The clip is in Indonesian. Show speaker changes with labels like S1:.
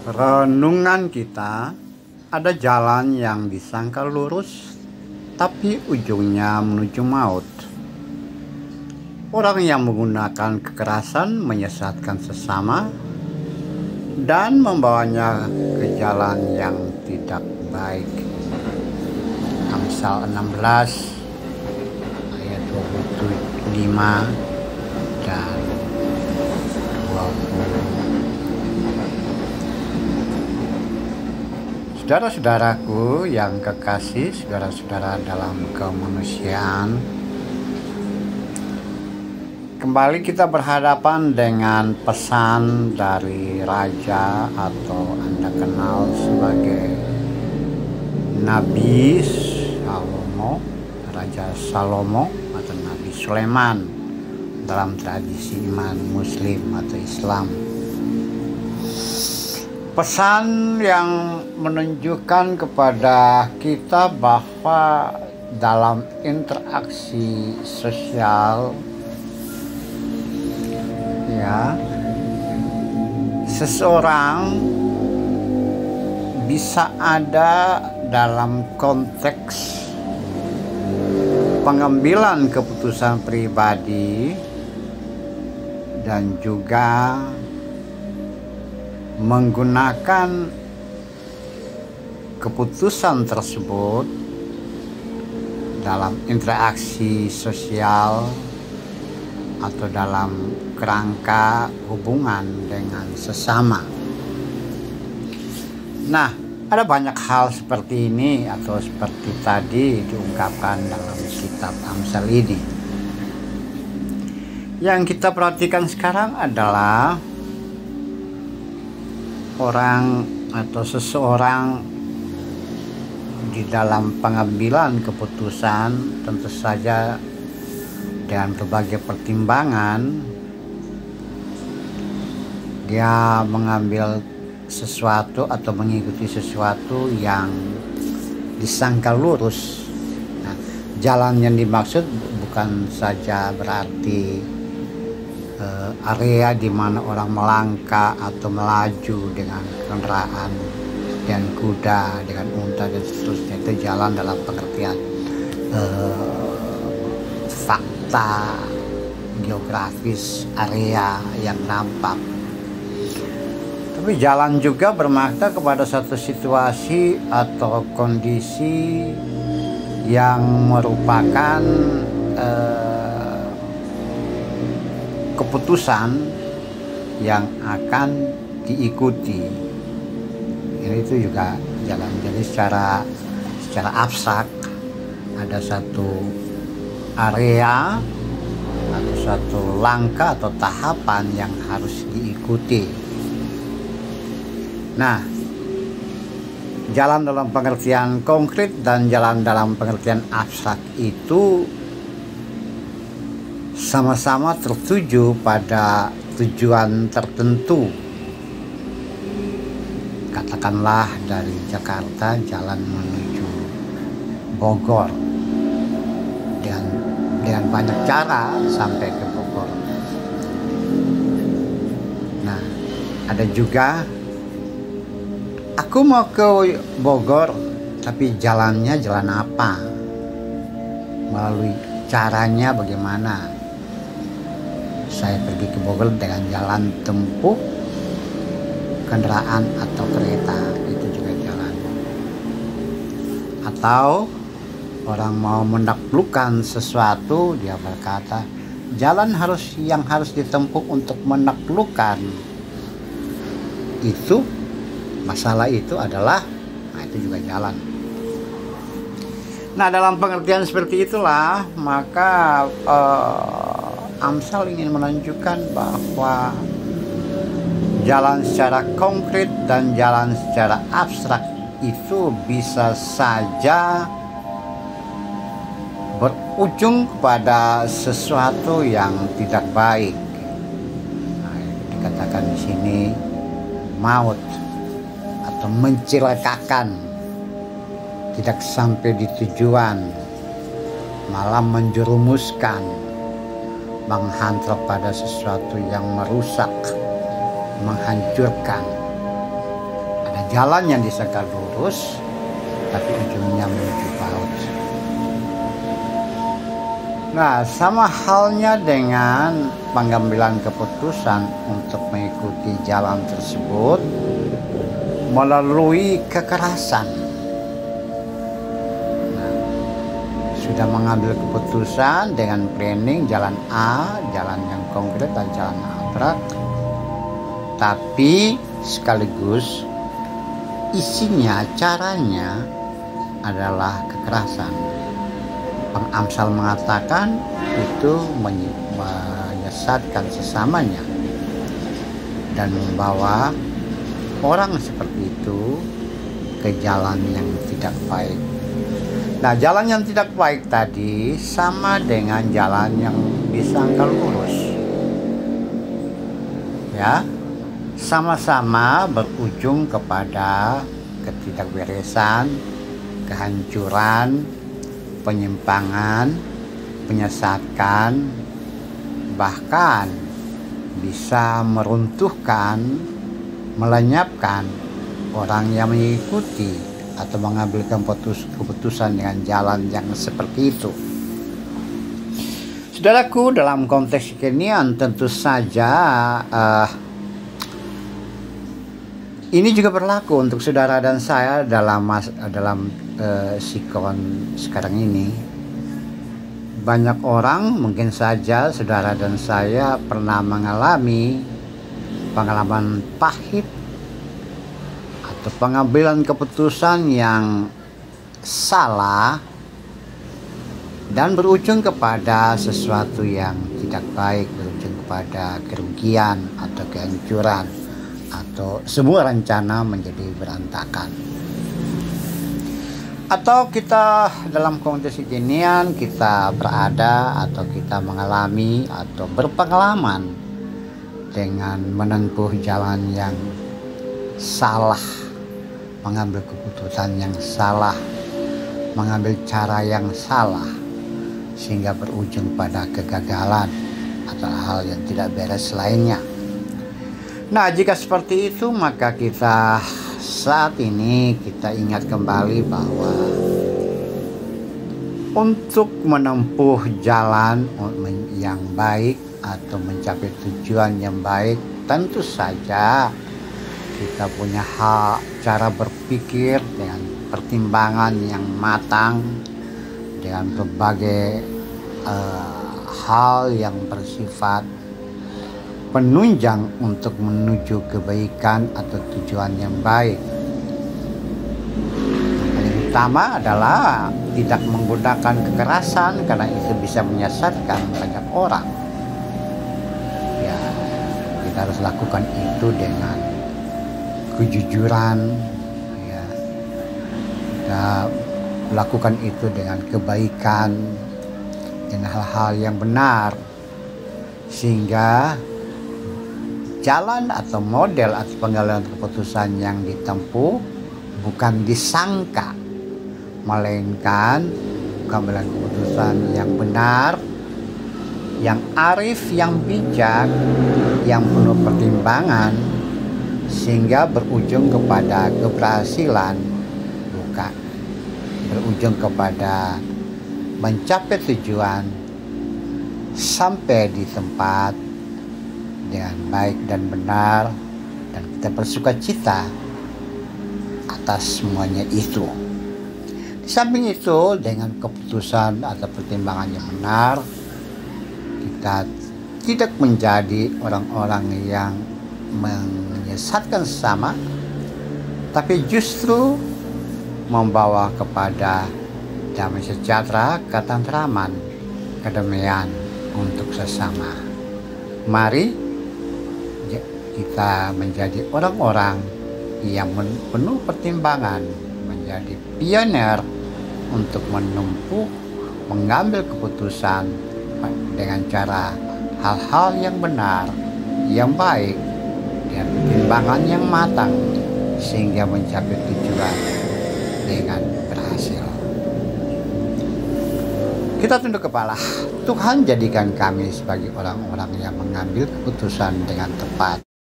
S1: Renungan kita, ada jalan yang disangka lurus, tapi ujungnya menuju maut. Orang yang menggunakan kekerasan menyesatkan sesama dan membawanya ke jalan yang tidak baik. Amsal 16 ayat 25 dan 20. Saudara-saudaraku yang kekasih, saudara-saudara dalam kemanusiaan, kembali kita berhadapan dengan pesan dari Raja atau Anda kenal sebagai Nabi Salomo, Raja Salomo atau Nabi Sulaiman dalam tradisi iman Muslim atau Islam. Pesan yang menunjukkan kepada kita bahwa dalam interaksi sosial, seseorang bisa ada dalam konteks pengambilan keputusan pribadi dan juga menggunakan keputusan tersebut dalam interaksi sosial atau dalam kerangka hubungan dengan sesama. Nah, ada banyak hal seperti ini atau seperti tadi diungkapkan dalam kitab Amsal ini. Yang kita perhatikan sekarang adalah orang atau seseorang di dalam pengambilan keputusan, tentu saja dengan berbagai pertimbangan dia mengambil sesuatu atau mengikuti sesuatu yang disangka lurus. Nah, jalan yang dimaksud bukan saja berarti area di mana orang melangkah atau melaju dengan kendaraan dan kuda, dengan unta dan seterusnya. Itu jalan dalam pengertian fakta geografis area yang nampak. Tapi jalan juga bermakna kepada satu situasi atau kondisi yang merupakan keputusan yang akan diikuti. Ini itu juga jalan. Jadi secara abstrak ada satu area atau satu langkah atau tahapan yang harus diikuti. Nah, jalan dalam pengertian konkret dan jalan dalam pengertian abstrak itu sama-sama tertuju pada tujuan tertentu. Katakanlah dari Jakarta jalan menuju Bogor dengan banyak cara sampai ke Bogor. Nah, ada juga aku mau ke Bogor, tapi jalannya jalan apa? Melalui caranya bagaimana? Saya pergi ke Bogor dengan jalan tempuh kendaraan atau kereta, itu juga jalan. Atau orang mau menaklukkan sesuatu, dia berkata jalan yang harus ditempuh untuk menaklukkan itu, masalah itu adalah, itu juga jalan. Nah, dalam pengertian seperti itulah maka Amsal ingin menunjukkan bahwa jalan secara konkret dan jalan secara abstrak itu bisa saja berujung kepada sesuatu yang tidak baik. Nah, dikatakan di sini maut atau mencelakakan, tidak sampai di tujuan, malah menjerumuskan, menghantar pada sesuatu yang merusak, menghancurkan. jalan yang disangka lurus tapi ujungnya menuju paut. Nah, sama halnya dengan pengambilan keputusan untuk mengikuti jalan tersebut melalui kekerasan. Nah, sudah mengambil keputusan dengan planning jalan A, jalan yang konkret dan jalan abstrak, tapi sekaligus isinya, caranya adalah kekerasan. Bang Amsal mengatakan itu menyesatkan sesamanya dan membawa orang seperti itu ke jalan yang tidak baik. Nah, jalan yang tidak baik tadi sama dengan jalan yang disangka lurus. Ya, sama-sama berujung kepada ketidakberesan, kehancuran, penyimpangan, penyesatkan, bahkan bisa meruntuhkan, melenyapkan orang yang mengikuti atau mengambil keputusan dengan jalan yang seperti itu. Saudaraku, dalam konteks kekinian tentu saja ini juga berlaku untuk saudara dan saya dalam sikon sekarang ini. Banyak orang, mungkin saja saudara dan saya pernah mengalami pengalaman pahit atau pengambilan keputusan yang salah dan berujung kepada sesuatu yang tidak baik, berujung kepada kerugian atau kehancuran, atau semua rencana menjadi berantakan. Atau kita dalam konteks kekinian kita berada atau kita mengalami atau berpengalaman dengan menempuh jalan yang salah, mengambil keputusan yang salah, mengambil cara yang salah, sehingga berujung pada kegagalan atau hal yang tidak beres lainnya. Nah, jika seperti itu, maka kita saat ini kita ingat kembali bahwa untuk menempuh jalan yang baik atau mencapai tujuan yang baik, tentu saja kita punya cara berpikir dengan pertimbangan yang matang, dengan berbagai hal yang bersifat penunjang untuk menuju kebaikan atau tujuan yang baik. Yang paling utama adalah tidak menggunakan kekerasan, karena itu bisa menyesatkan banyak orang. Ya, kita harus lakukan itu dengan kejujuran, ya. Kita lakukan itu dengan kebaikan, dengan hal-hal yang benar, sehingga jalan atau model atau pengambilan keputusan yang ditempuh bukan disangka, melainkan pengambilan keputusan yang benar, yang arif, yang bijak, yang penuh pertimbangan, sehingga berujung kepada keberhasilan, bukan berujung kepada mencapai tujuan sampai di tempat dengan baik dan benar, dan kita bersuka cita atas semuanya itu. Di samping itu, dengan keputusan atau pertimbangan yang benar, kita tidak menjadi orang-orang yang menyesatkan sesama, tapi justru membawa kepada damai sejahtera, ketentraman, kedamaian untuk sesama. Mari kita menjadi orang-orang yang penuh pertimbangan, menjadi pionir untuk menempuh, mengambil keputusan dengan cara hal-hal yang benar, yang baik, dan pertimbangan yang matang, sehingga mencapai tujuan dengan berhasil. Kita tunduk kepala. Tuhan, jadikan kami sebagai orang-orang yang mengambil keputusan dengan tepat.